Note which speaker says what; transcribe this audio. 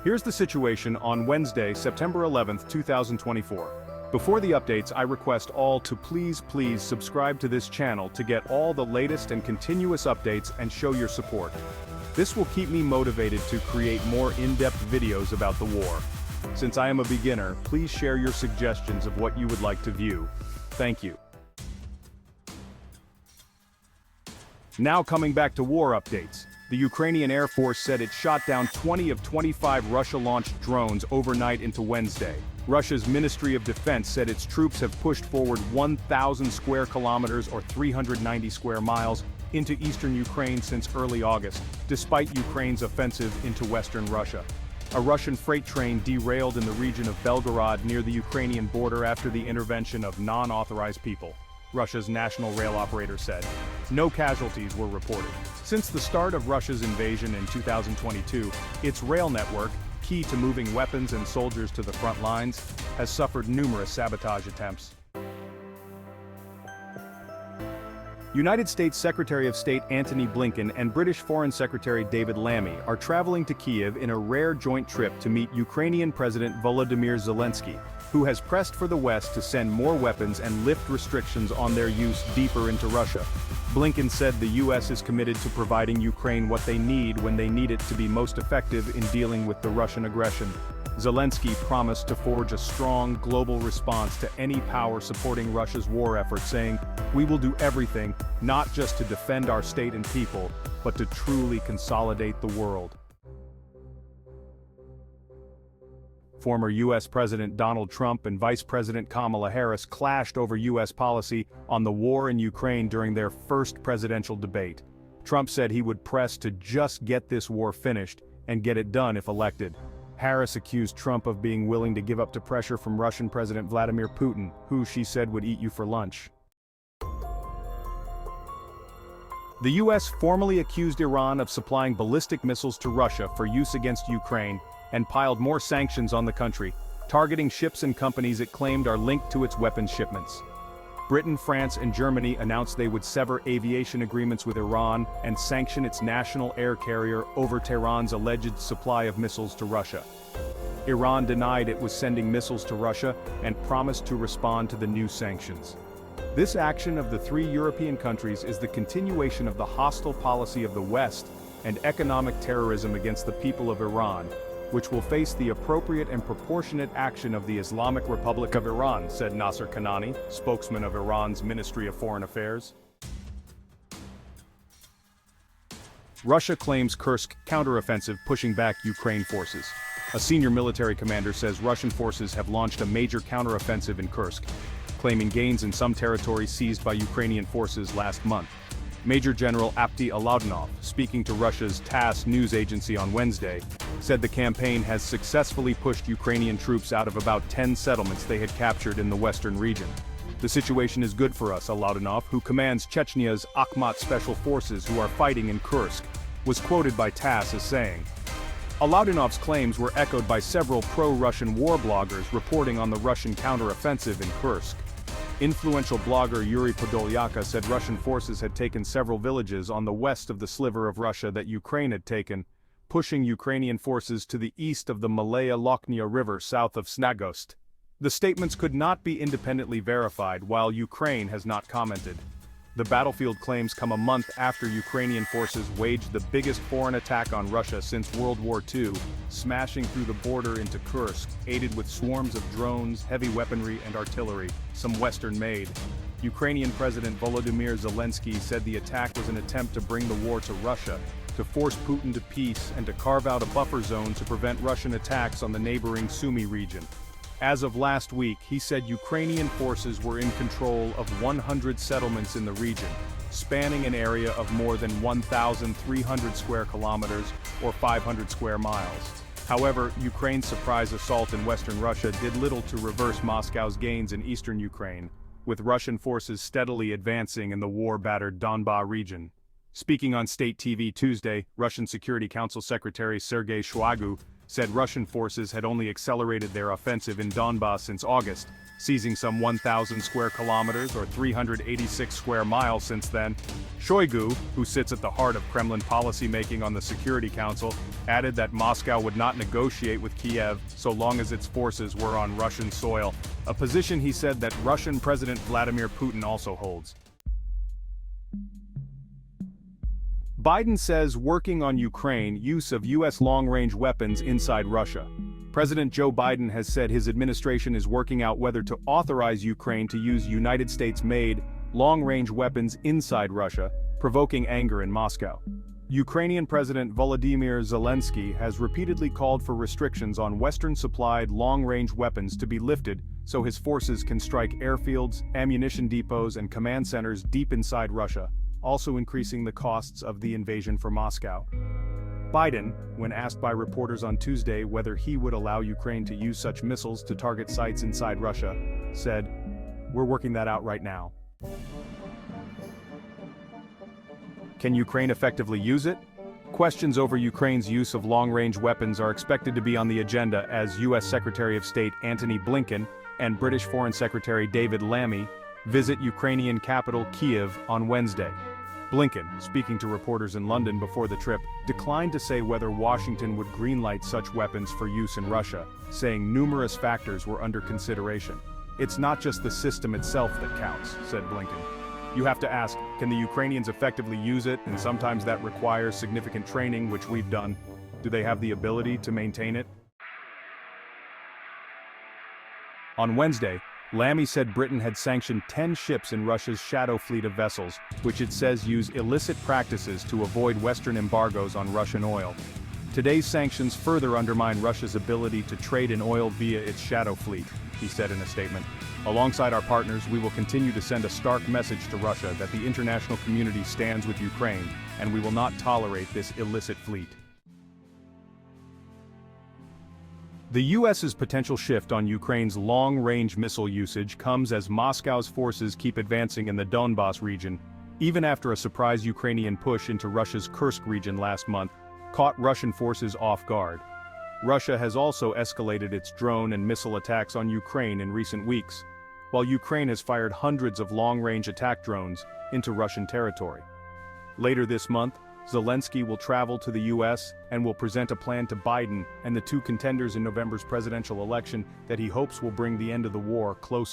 Speaker 1: Here's the situation on Wednesday, September 11th, 2024. Before the updates, I request all to please subscribe to this channel to get all the latest and continuous updates and show your support. This will keep me motivated to create more in-depth videos about the war. Since I am a beginner, please share your suggestions of what you would like to view. Thank you. Now coming back to war updates. The Ukrainian Air Force said it shot down 20 of 25 Russia-launched drones overnight into Wednesday. Russia's Ministry of Defense said its troops have pushed forward 1,000 square kilometers or 390 square miles into eastern Ukraine since early August, despite Ukraine's offensive into western Russia. A Russian freight train derailed in the region of Belgorod near the Ukrainian border after the intervention of non-authorized people, Russia's national rail operator said. No casualties were reported. Since the start of Russia's invasion in 2022, its rail network, key to moving weapons and soldiers to the front lines, has suffered numerous sabotage attempts. United States Secretary of State Antony Blinken and British Foreign Secretary David Lammy are traveling to Kyiv in a rare joint trip to meet Ukrainian President Volodymyr Zelenskyy, who has pressed for the West to send more weapons and lift restrictions on their use deeper into Russia. Blinken said the U.S. is committed to providing Ukraine what they need when they need it to be most effective in dealing with the Russian aggression. Zelenskyy promised to forge a strong global response to any power supporting Russia's war effort, saying, "We will do everything, not just to defend our state and people, but to truly consolidate the world." Former U.S. President Donald Trump and Vice President Kamala Harris clashed over U.S. policy on the war in Ukraine during their first presidential debate. Trump said he would press to just get this war finished and get it done if elected. Harris accused Trump of being willing to give up to pressure from Russian President Vladimir Putin, who she said would eat you for lunch. The U.S. formally accused Iran of supplying ballistic missiles to Russia for use against Ukraine, and piled more sanctions on the country, targeting ships and companies it claimed are linked to its weapons shipments. Britain, France, and Germany announced they would sever aviation agreements with Iran and sanction its national air carrier over Tehran's alleged supply of missiles to Russia. Iran denied it was sending missiles to Russia and promised to respond to the new sanctions. This action of the three European countries is the continuation of the hostile policy of the West and economic terrorism against the people of Iran, which will face the appropriate and proportionate action of the Islamic Republic of Iran, said Nasser Kanani, spokesman of Iran's Ministry of Foreign Affairs. Russia claims Kursk counteroffensive pushing back Ukraine forces. A senior military commander says Russian forces have launched a major counteroffensive in Kursk, claiming gains in some territories seized by Ukrainian forces last month. Major General Apti Alaudinov, speaking to Russia's TASS news agency on Wednesday, said the campaign has successfully pushed Ukrainian troops out of about 10 settlements they had captured in the western region. "The situation is good for us," Alaudinov, who commands Chechnya's Akhmat Special Forces who are fighting in Kursk, was quoted by TASS as saying. Alaudinov's claims were echoed by several pro-Russian war bloggers reporting on the Russian counteroffensive in Kursk. Influential blogger Yuri Podolyaka said Russian forces had taken several villages on the west of the sliver of Russia that Ukraine had taken, pushing Ukrainian forces to the east of the Malaya Lochnia River south of Snagost. The statements could not be independently verified, while Ukraine has not commented. The battlefield claims come a month after Ukrainian forces waged the biggest foreign attack on Russia since World War II, smashing through the border into Kursk, aided with swarms of drones, heavy weaponry, and artillery, some Western-made. Ukrainian President Volodymyr Zelenskyy said the attack was an attempt to bring the war to Russia, to force Putin to peace and to carve out a buffer zone to prevent Russian attacks on the neighboring Sumy region. As of last week, he said Ukrainian forces were in control of 100 settlements in the region, spanning an area of more than 1,300 square kilometers or 500 square miles. However, Ukraine's surprise assault in western Russia did little to reverse Moscow's gains in eastern Ukraine, with Russian forces steadily advancing in the war-battered Donbas region. Speaking on state TV Tuesday, Russian Security Council Secretary Sergei Shoigu said Russian forces had only accelerated their offensive in Donbas since August, seizing some 1,000 square kilometers or 386 square miles since then. Shoigu, who sits at the heart of Kremlin policymaking on the Security Council, added that Moscow would not negotiate with Kyiv so long as its forces were on Russian soil, a position he said that Russian President Vladimir Putin also holds. Biden says working on Ukraine use of U.S. long-range weapons inside Russia. President Joe Biden has said his administration is working out whether to authorize Ukraine to use United States-made, long-range weapons inside Russia, provoking anger in Moscow. Ukrainian President Volodymyr Zelenskyy has repeatedly called for restrictions on Western-supplied long-range weapons to be lifted so his forces can strike airfields, ammunition depots and command centers deep inside Russia, also increasing the costs of the invasion for Moscow. Biden, when asked by reporters on Tuesday whether he would allow Ukraine to use such missiles to target sites inside Russia, said, "We're working that out right now." Can Ukraine effectively use it? Questions over Ukraine's use of long-range weapons are expected to be on the agenda as U.S. Secretary of State Antony Blinken and British Foreign Secretary David Lammy visit Ukrainian capital Kyiv on Wednesday. Blinken, speaking to reporters in London before the trip, declined to say whether Washington would greenlight such weapons for use in Russia, saying numerous factors were under consideration. "It's not just the system itself that counts," said Blinken. "You have to ask, can the Ukrainians effectively use it, and sometimes that requires significant training, which we've done. Do they have the ability to maintain it?" On Wednesday, Lammy said Britain had sanctioned 10 ships in Russia's shadow fleet of vessels, which it says use illicit practices to avoid Western embargoes on Russian oil. Today's sanctions further undermine Russia's ability to trade in oil via its shadow fleet, he said in a statement. "Alongside our partners, we will continue to send a stark message to Russia that the international community stands with Ukraine, and we will not tolerate this illicit fleet." The U.S.'s potential shift on Ukraine's long-range missile usage comes as Moscow's forces keep advancing in the Donbas region, even after a surprise Ukrainian push into Russia's Kursk region last month caught Russian forces off guard. Russia has also escalated its drone and missile attacks on Ukraine in recent weeks, while Ukraine has fired hundreds of long-range attack drones into Russian territory. Later this month, Zelenskyy will travel to the U.S. and will present a plan to Biden and the two contenders in November's presidential election that he hopes will bring the end of the war closer.